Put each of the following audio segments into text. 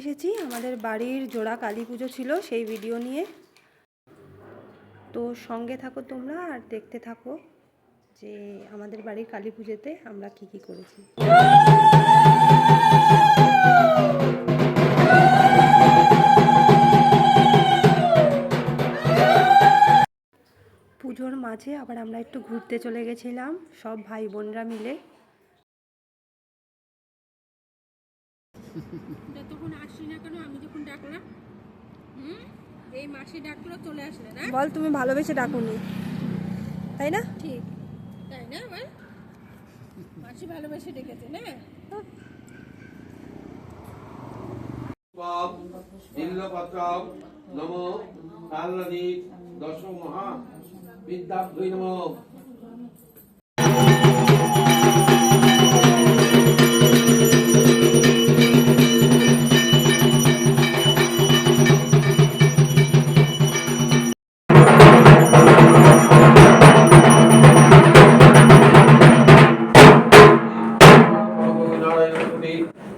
এসেছি আমাদের বাড়ির জোড়া কালী পুজো ছিল সেই ভিডিও নিয়ে। তো সঙ্গে থাকো তোমরা আর দেখতে থাকো যে আমাদের বাড়ির কালী পুজোতে আমরা কি কি করেছি। পুজোর মাঝে আবার আমরা একটু ঘুরতে চলে গেছিলাম সব ভাই বোনরা মিলে। যতক্ষণ আসি না কেন, আমি যখন ডাকলাম এই মাসি ডাকলো চলে আসলে না। বল তুমি ভালোবেসে ডাকুনি, তাই না? ঠিক তাই না, বল মাসি ভালোবেসে ডেকেছে না। নমো কালনী দশ মহা বিদ্যাভ্যৈ নমো।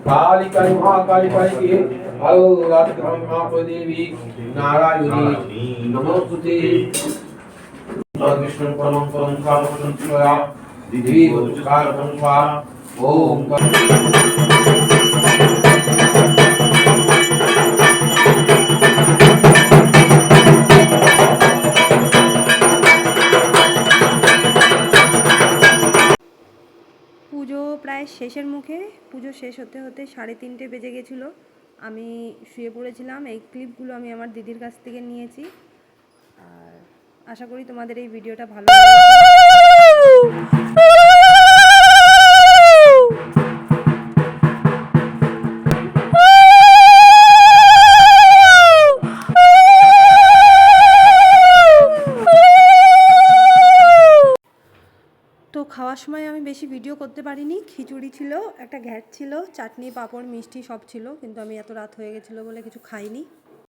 कालिका महाकाली कालिके अहोरात्र महादेवी नारायणी नमोस्तुते। विष्णु परम परम कालपटं शिवया दिवी उच्चारणं स्वा ओम। পুজো প্রায় শেষের মুখে, পুজো শেষ হতে হতে 3:30 বেজে গেছিলো। আমি শুয়ে পড়েছিলাম। এই ক্লিপগুলো আমি আমার দিদির কাছ থেকে নিয়েছি। আর আশা করি তোমাদের এই ভিডিওটা ভালো লাগবে। তো খাওয়ার সময় আমি বেশি ভিডিও করতে পারিনি। খিচুড়ি ছিল, একটা ঘ্যাট ছিল, চাটনি পাঁপড় মিষ্টি সব ছিল, কিন্তু আমি এত রাত হয়ে গেছিলো বলে কিছু খাইনি।